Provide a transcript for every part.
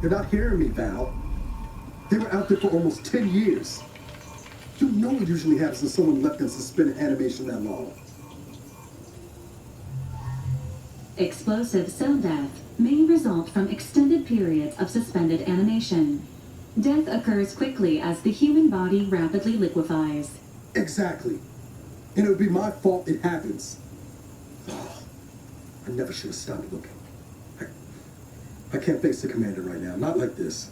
You're not hearing me, Val. They were out there for almost 10 years. You know what usually happens when someone left in suspended animation that long. Explosive cell death may result from extended periods of suspended animation. Death occurs quickly as the human body rapidly liquefies. Exactly. And it would be my fault it happens. Oh, I never should have stopped looking. I can't face the commander right now. Not like this.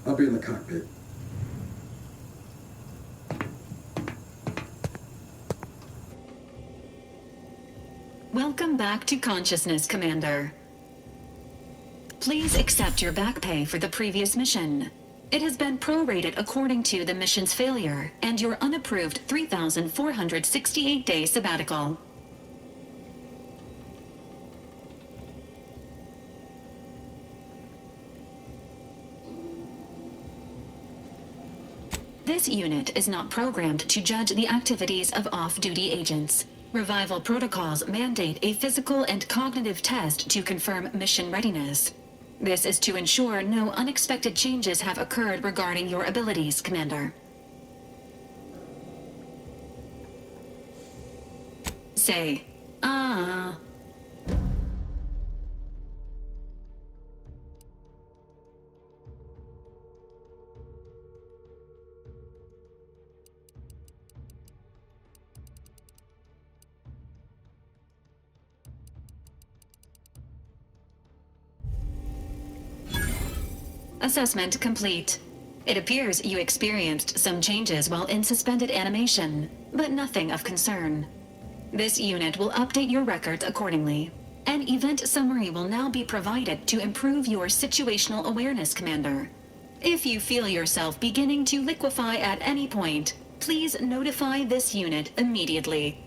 I'll be in the cockpit. Welcome back to consciousness, Commander. Please accept your back pay for the previous mission. It has been prorated according to the mission's failure and your unapproved 3,468-day sabbatical. This unit is not programmed to judge the activities of off-duty agents. Revival protocols mandate a physical and cognitive test to confirm mission readiness. This is to ensure no unexpected changes have occurred regarding your abilities, Commander. Say, ah. Assessment complete. It appears you experienced some changes while in suspended animation, but nothing of concern. This unit will update your records accordingly. An event summary will now be provided to improve your situational awareness, Commander. If you feel yourself beginning to liquefy at any point, please notify this unit immediately.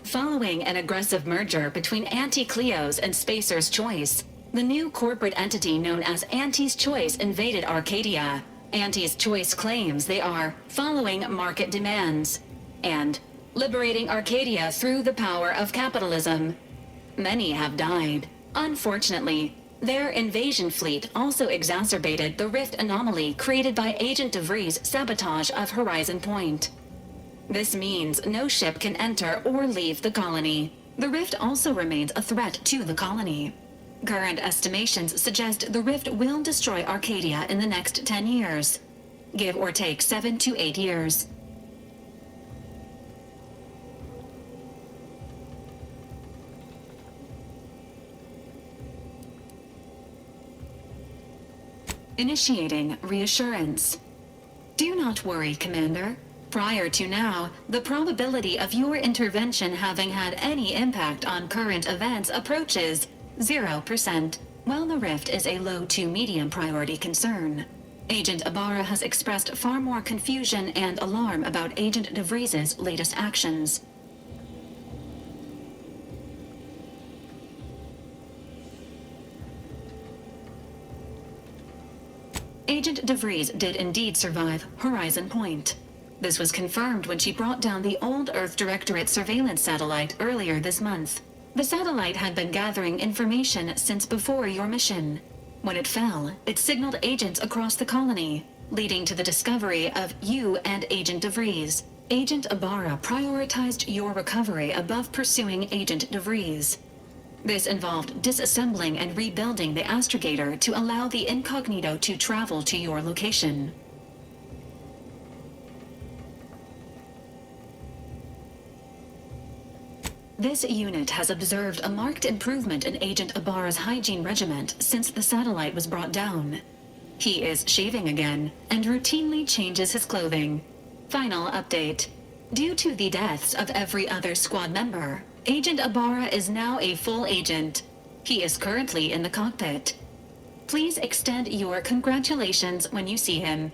Following an aggressive merger between Anti-Cleo's and Spacer's Choice, the new corporate entity known as Anti's Choice invaded Arcadia. Anti's Choice claims they are following market demands and liberating Arcadia through the power of capitalism. Many have died. Unfortunately, their invasion fleet also exacerbated the rift anomaly created by Agent de Vries' sabotage of Horizon Point. This means no ship can enter or leave the colony. The rift also remains a threat to the colony. Current estimations suggest the rift will destroy Arcadia in the next 10 years. Give or take 7 to 8 years. Initiating reassurance. Do not worry, Commander. Prior to now, the probability of your intervention having had any impact on current events approaches 0%, while the rift is a low to medium priority concern. Agent Ibarra has expressed far more confusion and alarm about Agent de Vries' latest actions. Agent de Vries did indeed survive Horizon Point. This was confirmed when she brought down the old Earth Directorate surveillance satellite earlier this month. The satellite had been gathering information since before your mission. When it fell, it signaled agents across the colony, leading to the discovery of you and Agent de Vries. Agent Ibarra prioritized your recovery above pursuing Agent de Vries. This involved disassembling and rebuilding the astrogator to allow the incognito to travel to your location. This unit has observed a marked improvement in Agent Ibarra's hygiene regimen since the satellite was brought down. He is shaving again and routinely changes his clothing. Final update. Due to the deaths of every other squad member, Agent Ibarra is now a full agent. He is currently in the cockpit. Please extend your congratulations when you see him.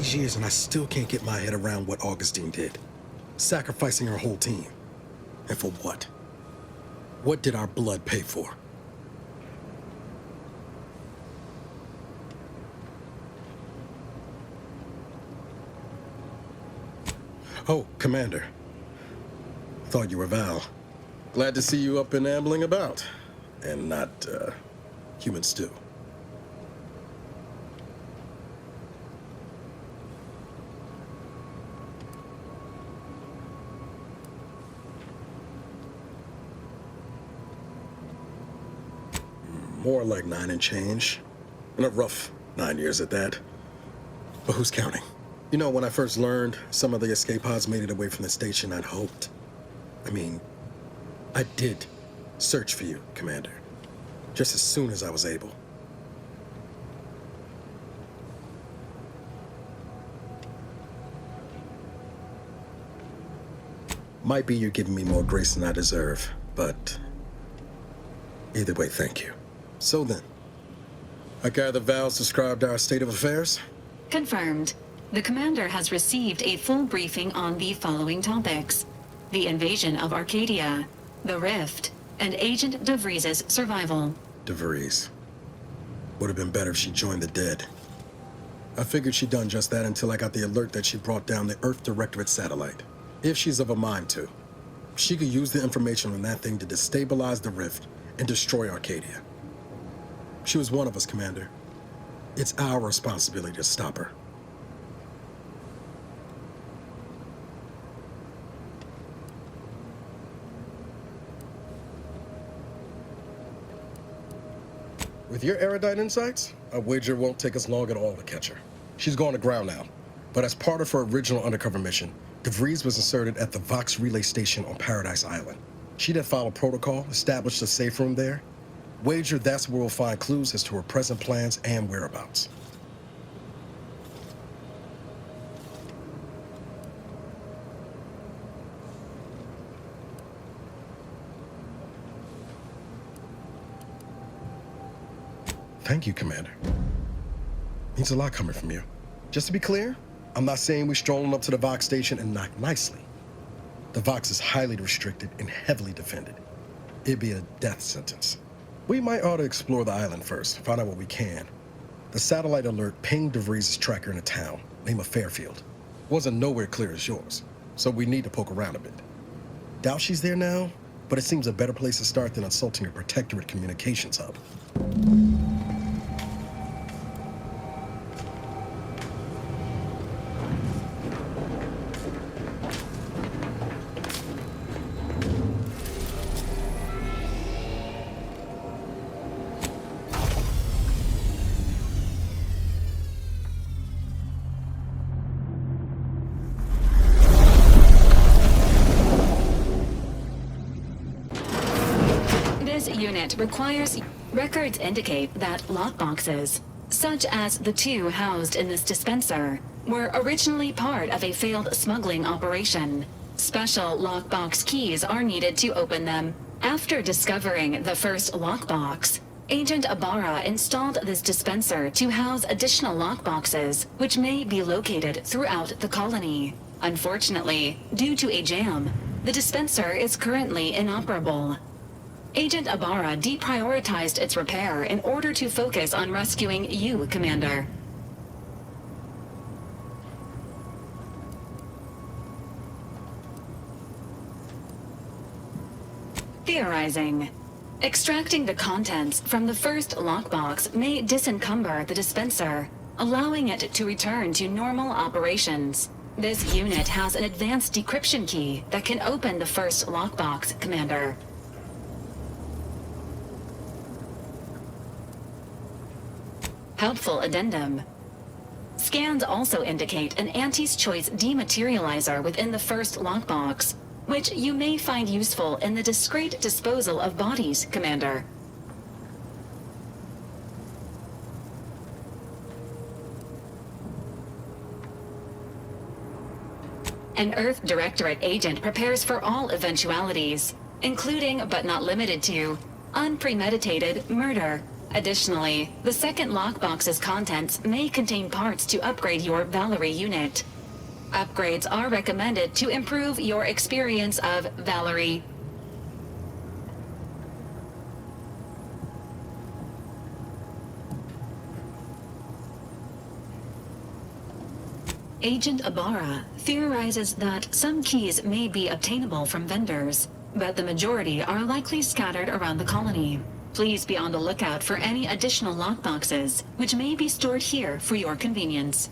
these years and I still can't get my head around what Augustine did. Sacrificing her whole team. And for what? What did our blood pay for? Oh, Commander. Thought you were Val. Glad to see you up and ambling about. And not, human stew. More like 9 and change. And a rough 9 years at that. But who's counting? You know, when I first learned some of the escape pods made it away from the station, I'd hoped. I did search for you, Commander. Just as soon as I was able. Might be you're giving me more grace than I deserve, but either way, thank you. So then, I gather Val's described our state of affairs? Confirmed. The commander has received a full briefing on the following topics: the invasion of Arcadia, the Rift, and Agent de Vries' survival. De Vries. Would have been better if she joined the dead. I figured she'd done just that until I got the alert that she brought down the Earth Directorate satellite. If she's of a mind to, she could use the information on that thing to destabilize the Rift and destroy Arcadia. She was one of us, Commander. It's our responsibility to stop her. With your erudite insights, I wager it won't take us long at all to catch her. She's gone to ground now, but as part of her original undercover mission, De Vries was inserted at the Vox relay station on Paradise Island. She'd have followed protocol, established a safe room there. Wager that's where we'll find clues as to her present plans and whereabouts. Thank you, Commander. Means a lot coming from you. Just to be clear, I'm not saying we're strolling up to the Vox station and knock nicely. The Vox is highly restricted and heavily defended. It'd be a death sentence. We might ought to explore the island first, find out what we can. The satellite alert pinged De Vries' tracker in a town, name of Fairfield. Wasn't nowhere clear as yours, so we need to poke around a bit. Doubt she's there now, but it seems a better place to start than insulting a protectorate communications hub. Requires records indicate that lockboxes, such as the 2 housed in this dispenser, were originally part of a failed smuggling operation. Special lockbox keys are needed to open them. After discovering the first lockbox, Agent Ibarra installed this dispenser to house additional lockboxes, which may be located throughout the colony. Unfortunately, due to a jam, the dispenser is currently inoperable. Agent Ibarra deprioritized its repair in order to focus on rescuing you, Commander. Theorizing. Extracting the contents from the first lockbox may disencumber the dispenser, allowing it to return to normal operations. This unit has an advanced decryption key that can open the first lockbox, Commander. Helpful addendum. Scans also indicate an Auntie's Choice dematerializer within the first lockbox, which you may find useful in the discreet disposal of bodies, Commander. An Earth Directorate agent prepares for all eventualities, including but not limited to unpremeditated murder, Additionally, the second lockbox's contents may contain parts to upgrade your Valerie unit. Upgrades are recommended to improve your experience of Valerie. Agent Ibarra theorizes that some keys may be obtainable from vendors, but the majority are likely scattered around the colony. Please be on the lookout for any additional lockboxes, which may be stored here for your convenience.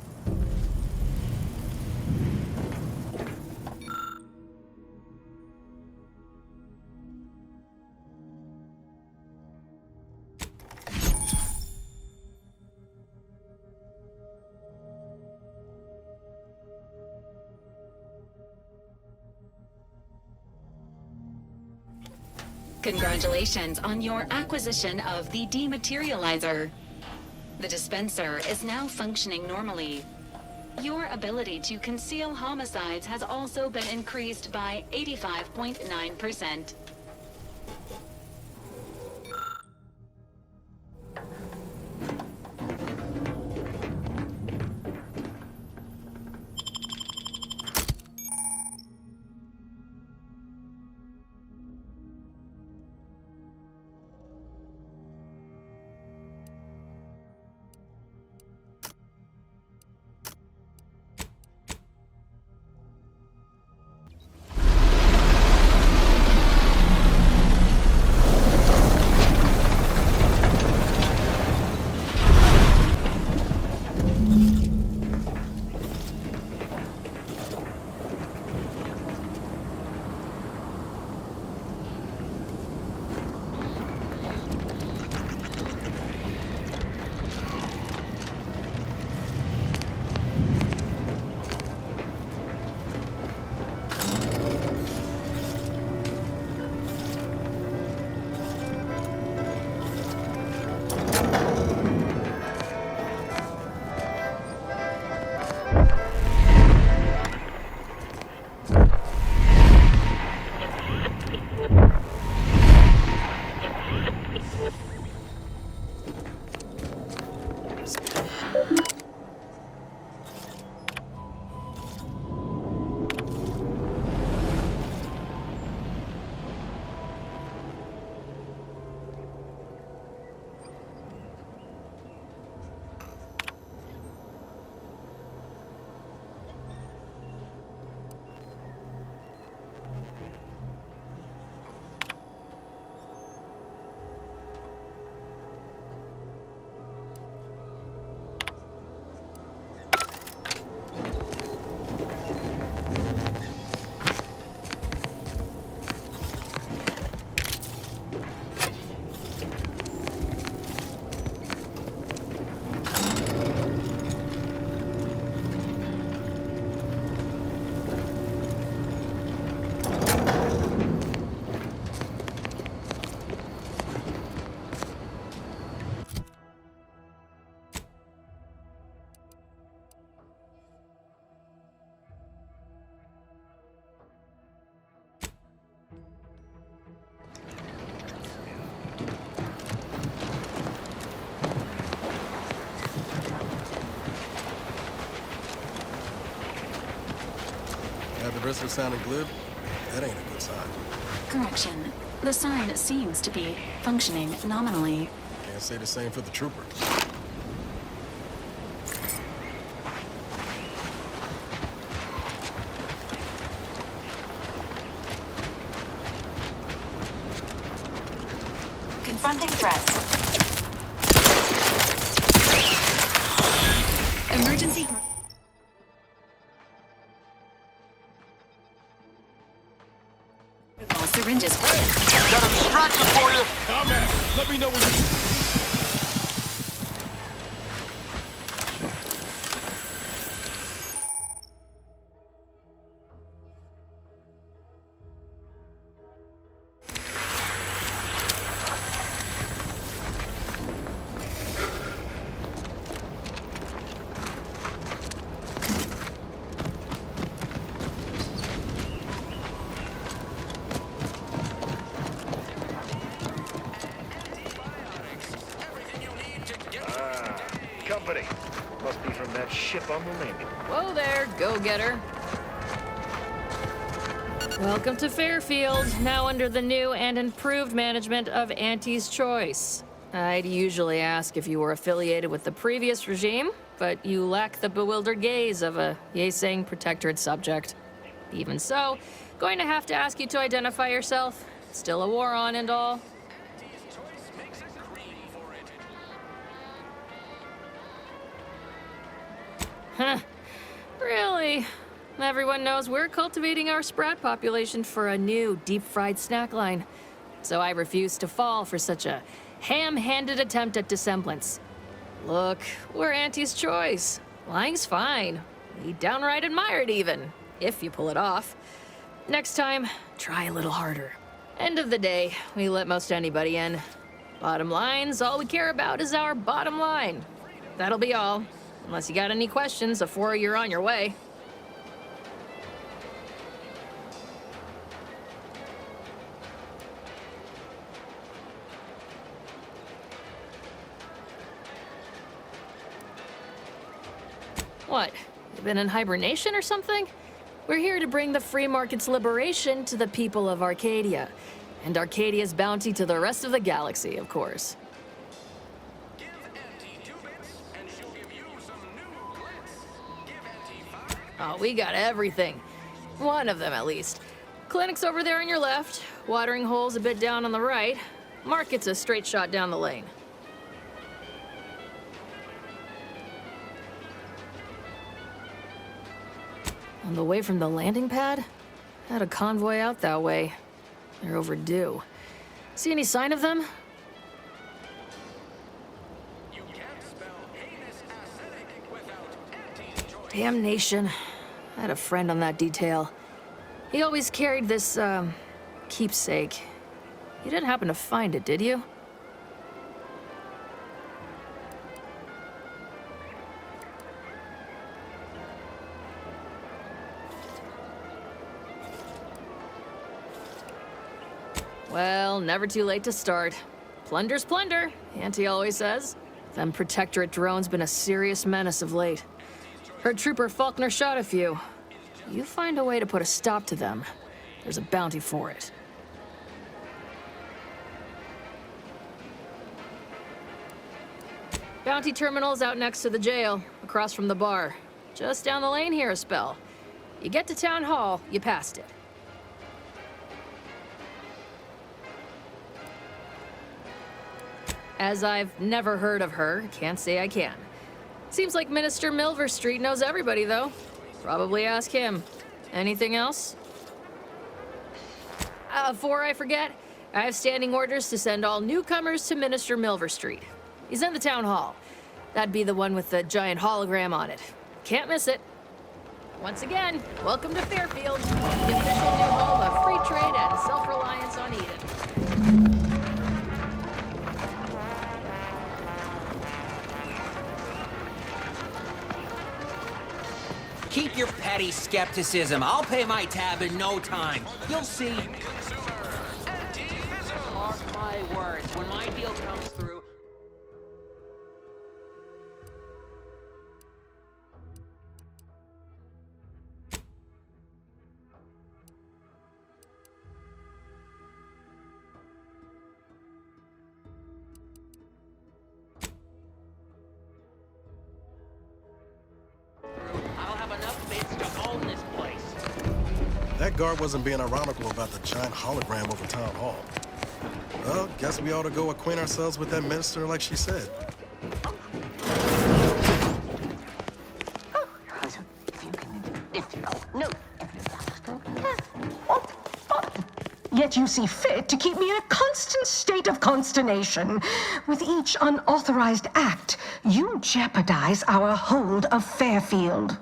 Congratulations on your acquisition of the dematerializer. The dispenser is now functioning normally. Your ability to conceal homicides has also been increased by 85.9%. The wrestler sounding glib? That ain't a good sign. Correction. The sign seems to be functioning nominally. Can't say the same for the trooper. Confronting threats. Emergency. Syringes. Got a distraction for you. Comment. Let me know when you... company. Must be from that ship on the landing. Whoa there, go-getter. Welcome to Fairfield, now under the new and improved management of Auntie's Choice. I'd usually ask if you were affiliated with the previous regime, but you lack the bewildered gaze of a yay-saying protectorate subject. Even so, going to have to ask you to identify yourself. Still a war on and all. Huh. Really? Everyone knows we're cultivating our sprat population for a new deep-fried snack line. So I refuse to fall for such a ham-handed attempt at dissemblance. Look, we're Auntie's Choice. Lying's fine. We downright admire it even, if you pull it off. Next time, try a little harder. End of the day, we let most anybody in. Bottom line's all we care about is our bottom line. That'll be all. Unless you got any questions before you're on your way. What? You been in hibernation or something? We're here to bring the free market's liberation to the people of Arcadia. And Arcadia's bounty to the rest of the galaxy, of course. Give Auntie 2 bits, and she'll give you some new glitz. Give Auntie 5. Oh, we got everything. One of them, at least. Clinic's over there on your left. Watering hole's a bit down on the right. Market's a straight shot down the lane. On the way from the landing pad? Had a convoy out that way. They're overdue. See any sign of them? You can't spell heinous acidic without Auntie's Choice. Damnation. I had a friend on that detail. He always carried this, keepsake. You didn't happen to find it, did you? Well, never too late to start. Plunder's plunder, Auntie always says. Them Protectorate drones been a serious menace of late. Heard Trooper Faulkner shot a few. You find a way to put a stop to them, there's a bounty for it. Bounty terminal's out next to the jail, across from the bar. Just down the lane here a spell. You get to Town Hall, you passed it. As I've never heard of her, can't say I can. Seems like Minister Milver Street knows everybody, though. Probably ask him. Anything else? Before I forget, I have standing orders to send all newcomers to Minister Milver Street. He's in the town hall. That'd be the one with the giant hologram on it. Can't miss it. Once again, welcome to Fairfield, the official new home of free trade and self-reliance on Eden. Keep your petty skepticism. I'll pay my tab in no time. You'll see. Mark my words, when my deal comes through... I'll have enough bits to own this place. That guard wasn't being ironical about the giant hologram over Town Hall. Well, guess we ought to go acquaint ourselves with that minister like she said. No. Yet you see fit to keep me in a constant state of consternation. With each unauthorized act, you jeopardize our hold of Fairfield.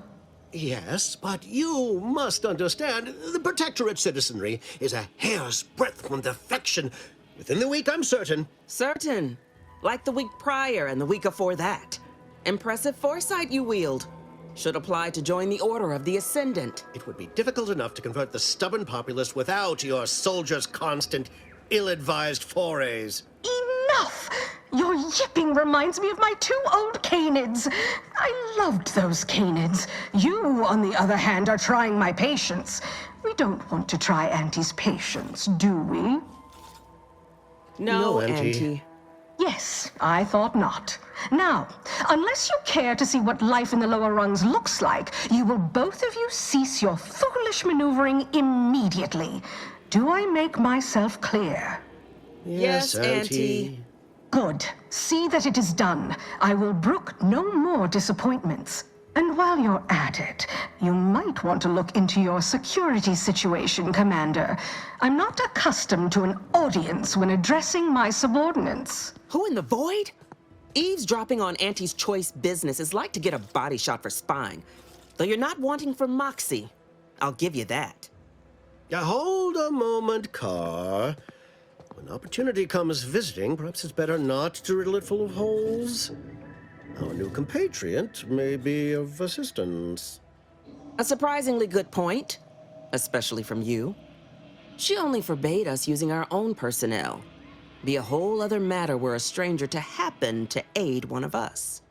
Yes, but you must understand, the Protectorate citizenry is a hair's breadth from defection. Within the week, I'm certain. Certain. Like the week prior and the week before that. Impressive foresight you wield. Should apply to join the Order of the Ascendant. It would be difficult enough to convert the stubborn populace without your soldiers' constant, ill-advised forays. Enough! Your yipping reminds me of my 2 old canids. I loved those canids. You, on the other hand, are trying my patience. We don't want to try Auntie's patience, do we? No, Auntie. Auntie. Yes, I thought not. Now, unless you care to see what life in the lower rungs looks like, you will both of you cease your foolish maneuvering immediately. Do I make myself clear? Yes, Auntie. Good. See that it is done. I will brook no more disappointments. And while you're at it, you might want to look into your security situation, Commander. I'm not accustomed to an audience when addressing my subordinates. Who in the void? Eavesdropping on Auntie's choice business is like to get a body shot for spying. Though you're not wanting for moxie. I'll give you that. Hold a moment, Carr. When opportunity comes visiting, perhaps it's better not to riddle it full of holes. Our new compatriot may be of assistance. A surprisingly good point, especially from you. She only forbade us using our own personnel. Be a whole other matter were a stranger to happen to aid one of us.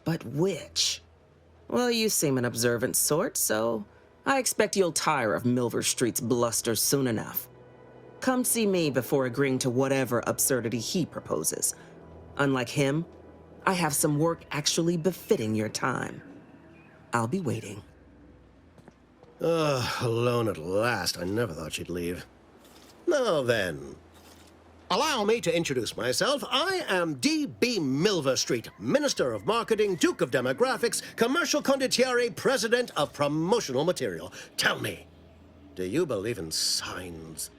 But which? Well, you seem an observant sort, so I expect you'll tire of Milver Street's bluster soon enough. Come see me before agreeing to whatever absurdity he proposes. Unlike him, I have some work actually befitting your time. I'll be waiting. Alone at last. I never thought she'd leave. Now then, allow me to introduce myself. I am D.B. Milver Street, Minister of Marketing, Duke of Demographics, Commercial Condottiere, President of Promotional Material. Tell me, do you believe in signs?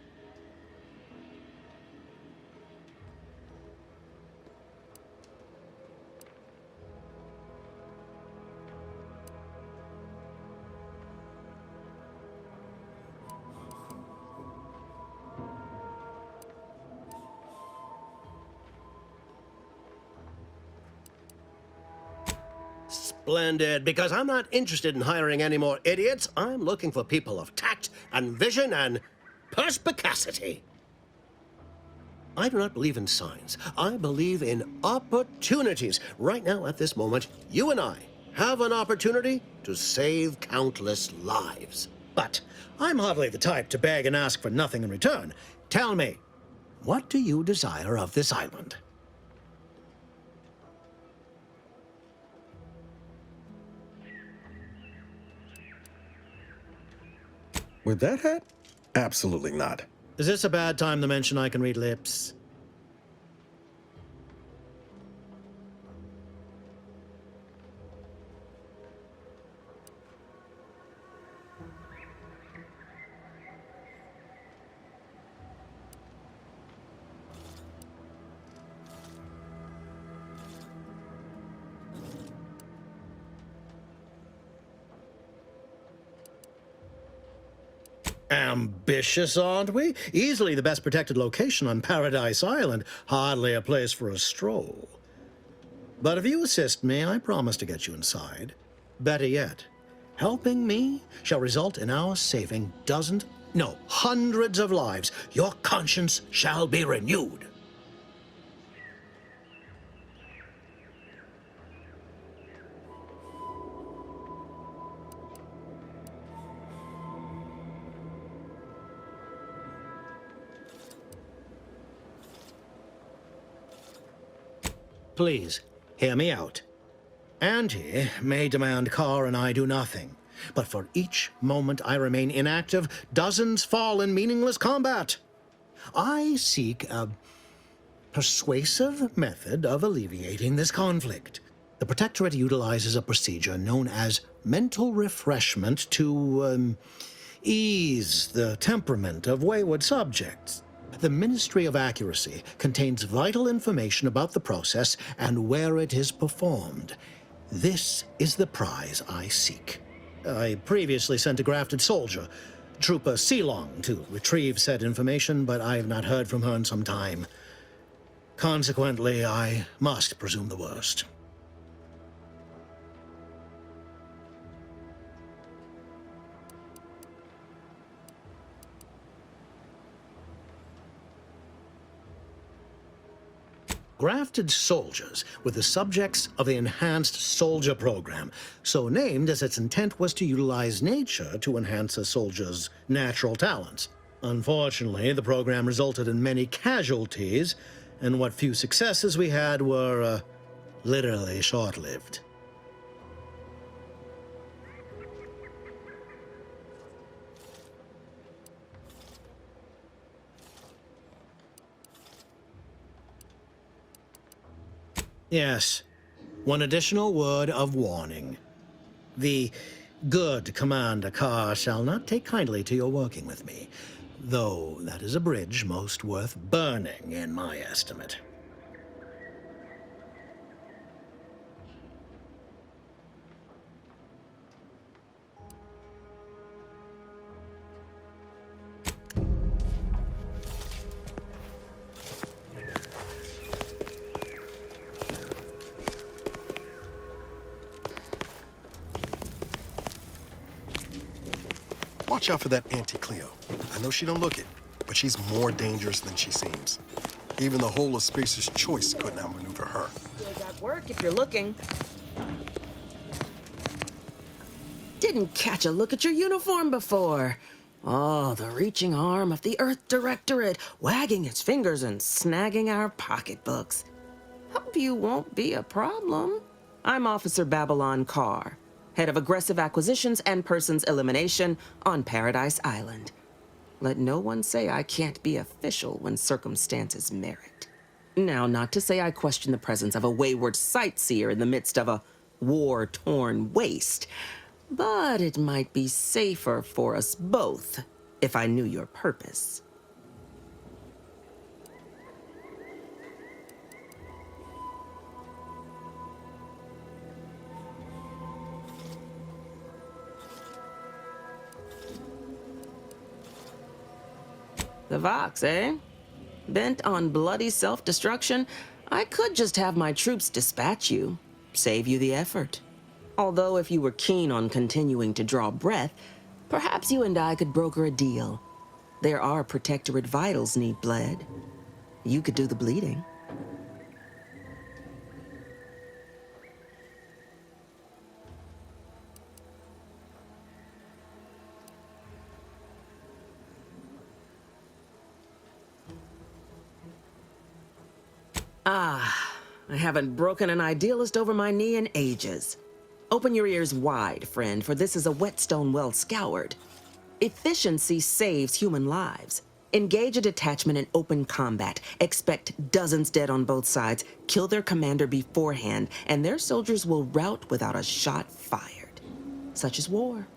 Splendid, because I'm not interested in hiring any more idiots. I'm looking for people of tact and vision and perspicacity. I do not believe in signs. I believe in opportunities. Right now, at this moment, you and I have an opportunity to save countless lives. But I'm hardly the type to beg and ask for nothing in return. Tell me, what do you desire of this island? With that hat? Absolutely not. Is this a bad time to mention I can read lips? Ambitious, aren't we? Easily the best protected location on Paradise Island. Hardly a place for a stroll. But if you assist me, I promise to get you inside. Better yet, helping me shall result in our saving dozens, no, hundreds of lives. Your conscience shall be renewed. Please, hear me out. Auntie may demand Carr and I do nothing, but for each moment I remain inactive, dozens fall in meaningless combat. I seek a persuasive method of alleviating this conflict. The Protectorate utilizes a procedure known as mental refreshment to ease the temperament of wayward subjects. The Ministry of Accuracy contains vital information about the process and where it is performed. This is the prize I seek. I previously sent a grafted soldier, Trooper Ceylon, to retrieve said information, but I have not heard from her in some time. Consequently, I must presume the worst. grafted soldiers were the subjects of the Enhanced Soldier Program, so named as its intent was to utilize nature to enhance a soldier's natural talents. Unfortunately, the program resulted in many casualties, and what few successes we had were, literally short-lived. Yes, one additional word of warning. The good Commander Carr shall not take kindly to your working with me, though that is a bridge most worth burning in my estimate. Watch out for that Auntie Cleo. I know she don't look it, but she's more dangerous than she seems. Even the whole of Spacer's Choice couldn't outmaneuver her. Still got work if you're looking. Didn't catch a look at your uniform before. Oh, the reaching arm of the Earth Directorate, wagging its fingers and snagging our pocketbooks. Hope you won't be a problem. I'm Officer Babylon Carr, head of aggressive acquisitions and persons elimination on Paradise Island. Let no one say I can't be official when circumstances merit. Now, not to say I question the presence of a wayward sightseer in the midst of a war-torn waste, but it might be safer for us both if I knew your purpose. The Vox, eh? Bent on bloody self-destruction, I could just have my troops dispatch you, save you the effort. Although if you were keen on continuing to draw breath, perhaps you and I could broker a deal. There are Protectorate vitals need bled. You could do the bleeding. I haven't broken an idealist over my knee in ages. Open your ears wide, friend, for this is a whetstone well scoured. Efficiency saves human lives. Engage a detachment in open combat. Expect dozens dead on both sides. Kill their commander beforehand, and their soldiers will rout without a shot fired. Such is war.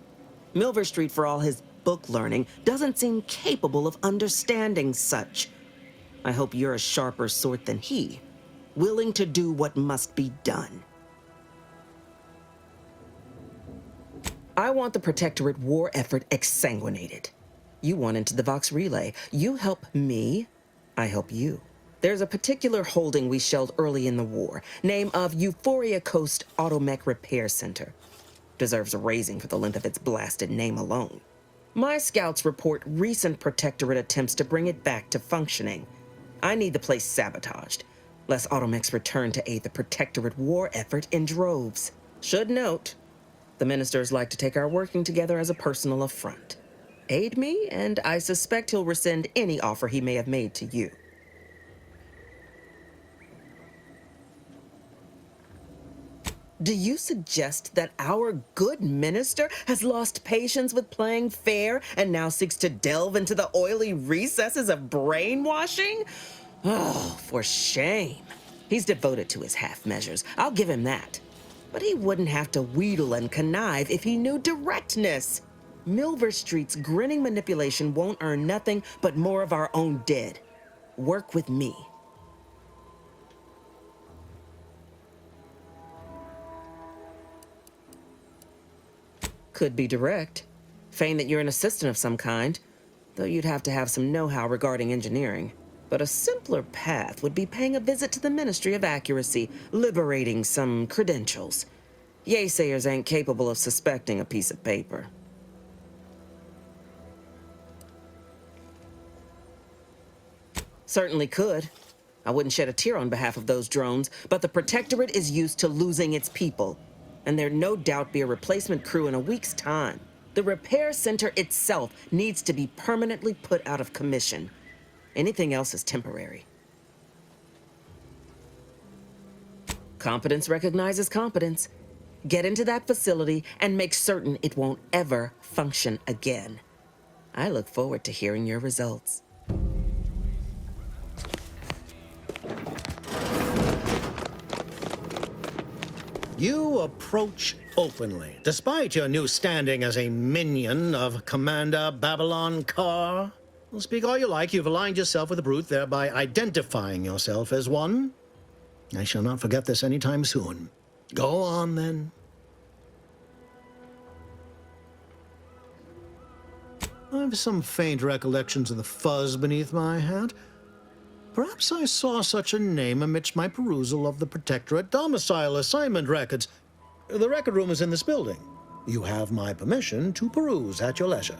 Milver Street, for all his book learning, doesn't seem capable of understanding such. I hope you're a sharper sort than he, willing to do what must be done. I want the Protectorate war effort exsanguinated. You want into the Vox Relay. You help me, I help you. There's a particular holding we shelled early in the war, name of Euphoria Coast Automech Repair Center. Deserves a raising for the length of its blasted name alone. My scouts report recent Protectorate attempts to bring it back to functioning. I need the place sabotaged, lest automechs return to aid the Protectorate war effort in droves. Should note, the ministers like to take our working together as a personal affront. Aid me, and I suspect he'll rescind any offer he may have made to you. Do you suggest that our good minister has lost patience with playing fair and now seeks to delve into the oily recesses of brainwashing? Oh, for shame. He's devoted to his half measures. I'll give him that. But he wouldn't have to wheedle and connive if he knew directness. Milver Street's grinning manipulation won't earn nothing but more of our own dead. Work with me. Could be direct. Feign that you're an assistant of some kind, though you'd have to have some know-how regarding engineering. But a simpler path would be paying a visit to the Ministry of Accuracy, liberating some credentials. Yaysayers ain't capable of suspecting a piece of paper. Certainly could. I wouldn't shed a tear on behalf of those drones, but the Protectorate is used to losing its people, and there'll no doubt be a replacement crew in a week's time. The repair center itself needs to be permanently put out of commission. Anything else is temporary. Competence recognizes competence. Get into that facility and make certain it won't ever function again. I look forward to hearing your results. You approach openly, despite your new standing as a minion of Commander Babylon Carr. Well, speak all you like, you've aligned yourself with the brute, thereby identifying yourself as one. I shall not forget this anytime soon. Go on, then. I've some faint recollections of the fuzz beneath my hat. Perhaps I saw such a name amidst my perusal of the Protectorate domicile assignment records. The record room is in this building. You have my permission to peruse at your leisure.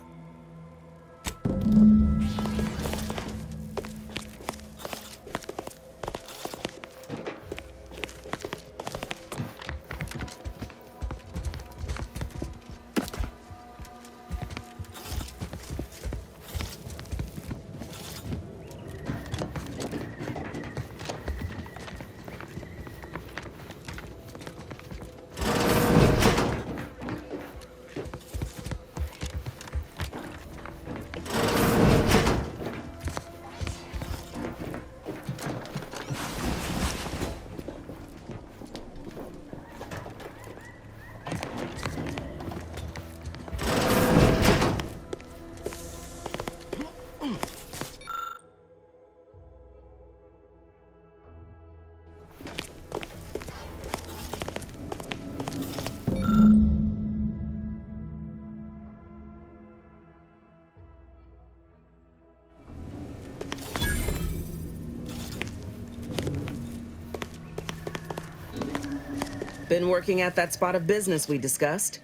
Been working at that spot of business we discussed.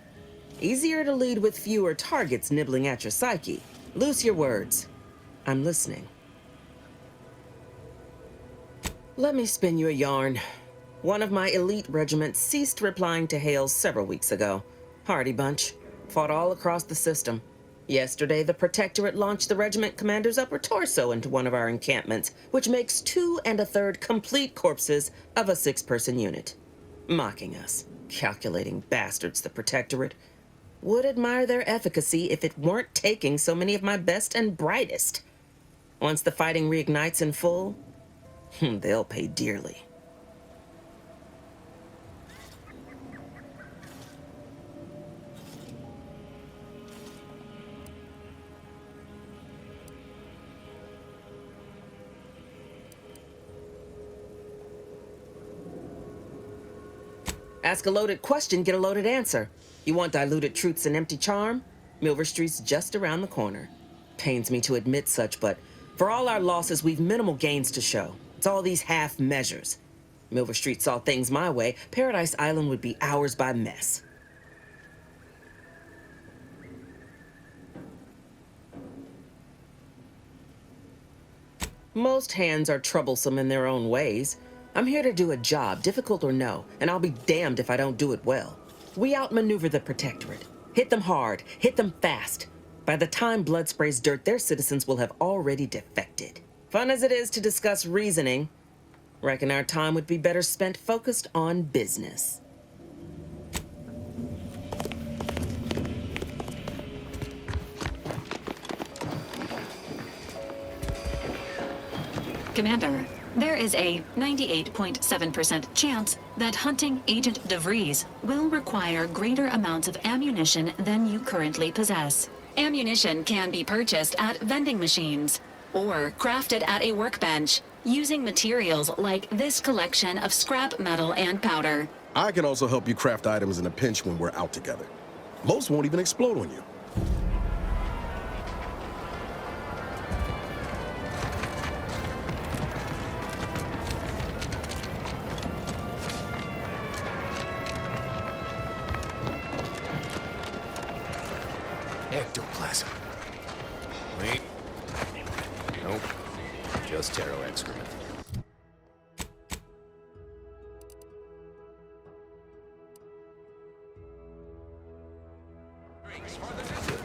Easier to lead with fewer targets nibbling at your psyche. Loose your words. I'm listening. Let me spin you a yarn. One of my elite regiments ceased replying to hails several weeks ago. Hardy bunch. Fought all across the system. Yesterday, the Protectorate launched the regiment commander's upper torso into one of our encampments, which makes 2 1/3 complete corpses of a 6-person unit. Mocking us. Calculating bastards, the Protectorate. Would admire their efficacy if it weren't taking so many of my best and brightest. Once the fighting reignites in full, they'll pay dearly. Ask a loaded question, get a loaded answer. You want diluted truths and empty charm? Milver Street's just around the corner. Pains me to admit such, but for all our losses, we've minimal gains to show. It's all these half measures. Milver Street saw things my way, Paradise Island would be ours by mess. Most hands are troublesome in their own ways. I'm here to do a job, difficult or no, and I'll be damned if I don't do it well. We outmaneuver the Protectorate. Hit them hard, hit them fast. By the time blood sprays dirt, their citizens will have already defected. Fun as it is to discuss reasoning, reckon our time would be better spent focused on business. Commander, there is a 98.7% chance that hunting Agent De Vries will require greater amounts of ammunition than you currently possess. Ammunition can be purchased at vending machines or crafted at a workbench using materials like this collection of scrap metal and powder. I can also help you craft items in a pinch when we're out together. Most won't even explode on you. Ectoplasm. Wait. Nope. Just Taro excrement. race for the desert.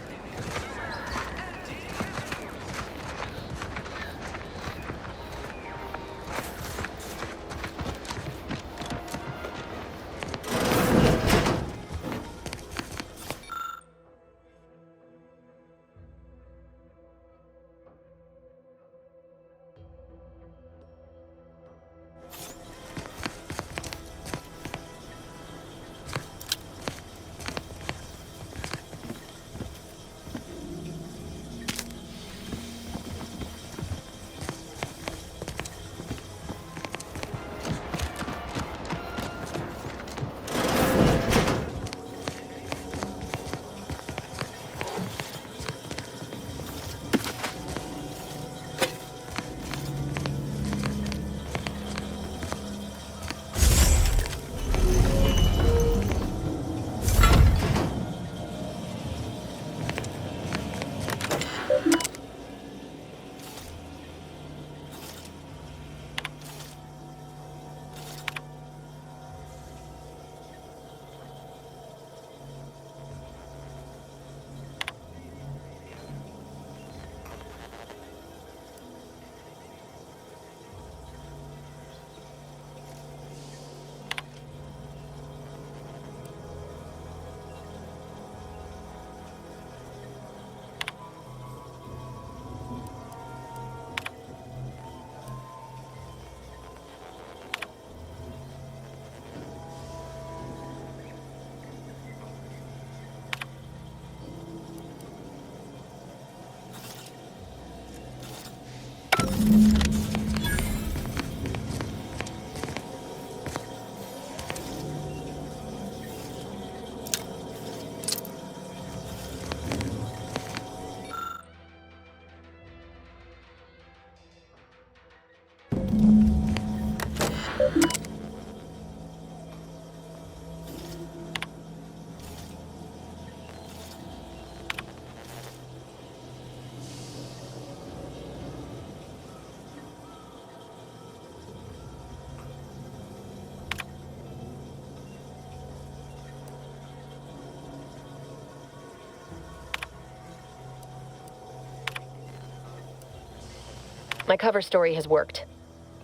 My cover story has worked.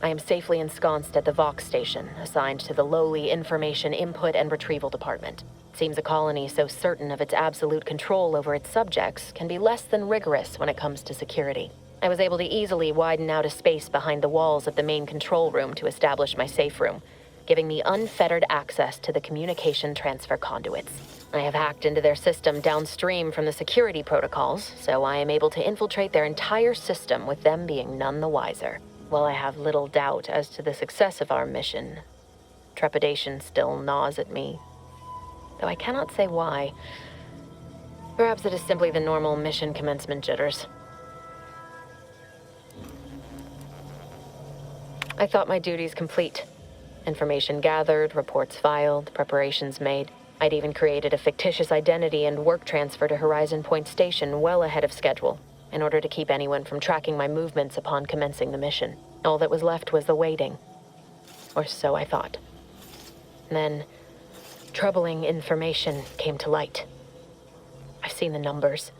I am safely ensconced at the Vox station, assigned to the lowly Information Input and Retrieval Department. It seems a colony so certain of its absolute control over its subjects can be less than rigorous when it comes to security. I was able to easily widen out a space behind the walls of the main control room to establish my safe room, giving me unfettered access to the communication transfer conduits. I have hacked into their system downstream from the security protocols, so I am able to infiltrate their entire system with them being none the wiser. While I have little doubt as to the success of our mission, trepidation still gnaws at me, though I cannot say why. Perhaps it is simply the normal mission commencement jitters. I thought my duties complete. Information gathered, reports filed, preparations made. I'd even created a fictitious identity and work transfer to Horizon Point Station well ahead of schedule, in order to keep anyone from tracking my movements upon commencing the mission. All that was left was the waiting. Or so I thought. Then, troubling information came to light. I've seen the numbers.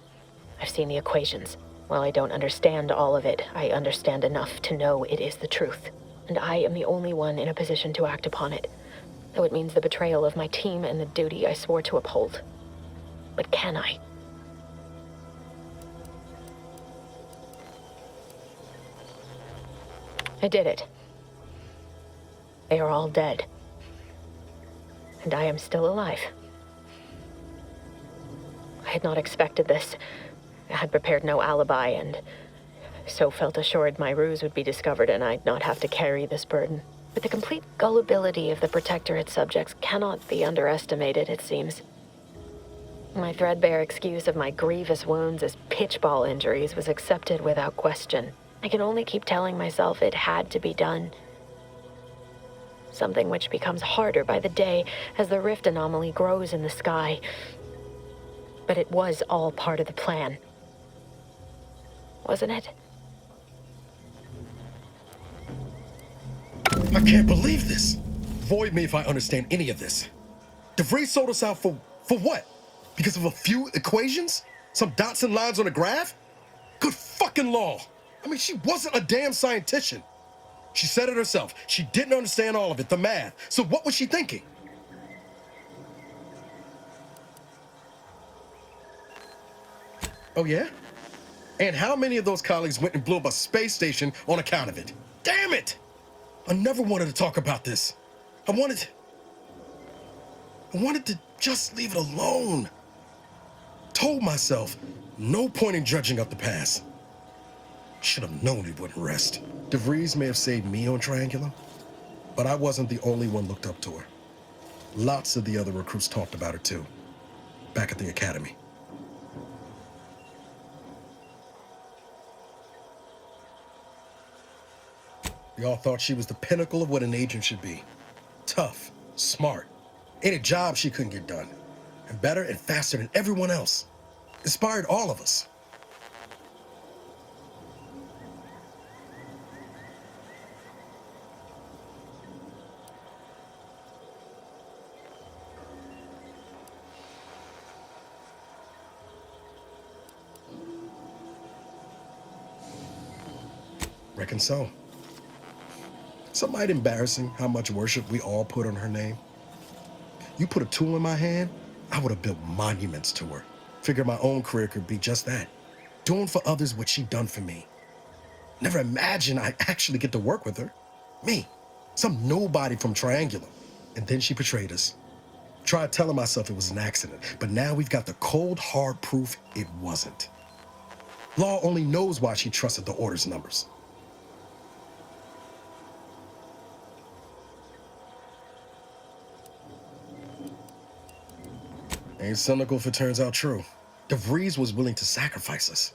I've seen the equations. While I don't understand all of it, I understand enough to know it is the truth. And I am the only one in a position to act upon it, though it means the betrayal of my team and the duty I swore to uphold. But can I? I did it. They are all dead. And I am still alive. I had not expected this. I had prepared no alibi, and so felt assured my ruse would be discovered and I'd not have to carry this burden. But the complete gullibility of the Protectorate subjects cannot be underestimated, it seems. My threadbare excuse of my grievous wounds as pitchball injuries was accepted without question. I can only keep telling myself it had to be done. Something which becomes harder by the day as the rift anomaly grows in the sky. But it was all part of the plan. Wasn't it? I can't believe this. Void me if I understand any of this. De Vries sold us out for what? Because of a few equations? Some dots and lines on a graph? Good fucking law. I mean, she wasn't a damn scientist. She said it herself. She didn't understand all of it, the math. So what was she thinking? Oh, yeah? And how many of those colleagues went and blew up a space station on account of it? Damn it! I never wanted to talk about this. I wanted to just leave it alone. Told myself, no point in judging up the past. Should have known it wouldn't rest. De Vries may have saved me on Triangulum, but I wasn't the only one looked up to her. Lots of the other recruits talked about her too, back at the academy. We all thought she was the pinnacle of what an agent should be. Tough, smart, ain't a job she couldn't get done. And better and faster than everyone else. Inspired all of us. Reckon so. Some might embarrassing how much worship we all put on her name. You put a tool in my hand, I would have built monuments to her. Figured my own career could be just that. Doing for others what she done for me. Never imagined I'd actually get to work with her. Me, some nobody from Triangulum. And then she betrayed us. Tried telling myself it was an accident, but now we've got the cold, hard proof it wasn't. Law only knows why she trusted the Order's numbers. Ain't cynical if it turns out true. De Vries was willing to sacrifice us.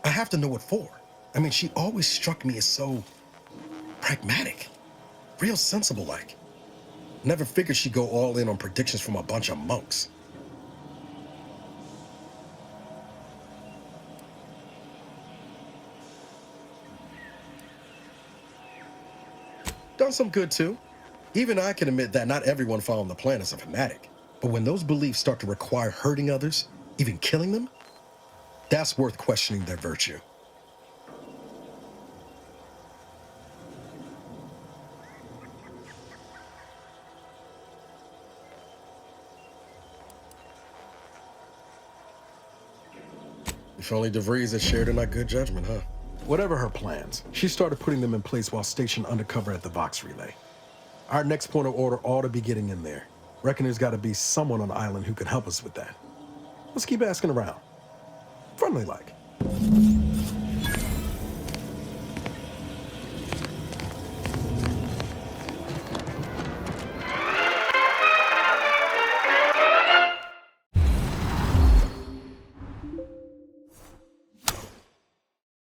I have to know what for. I mean, she always struck me as so pragmatic, real sensible-like. Never figured she'd go all in on predictions from a bunch of monks. Done some good too. Even I can admit that not everyone following the plan is a fanatic. But when those beliefs start to require hurting others, even killing them, that's worth questioning their virtue. If only De Vries had shared in our good judgment, huh? Whatever her plans, she started putting them in place while stationed undercover at the Vox Relay. Our next point of order ought to be getting in there. Reckon there's got to be someone on the island who can help us with that. Let's keep asking around. Friendly like.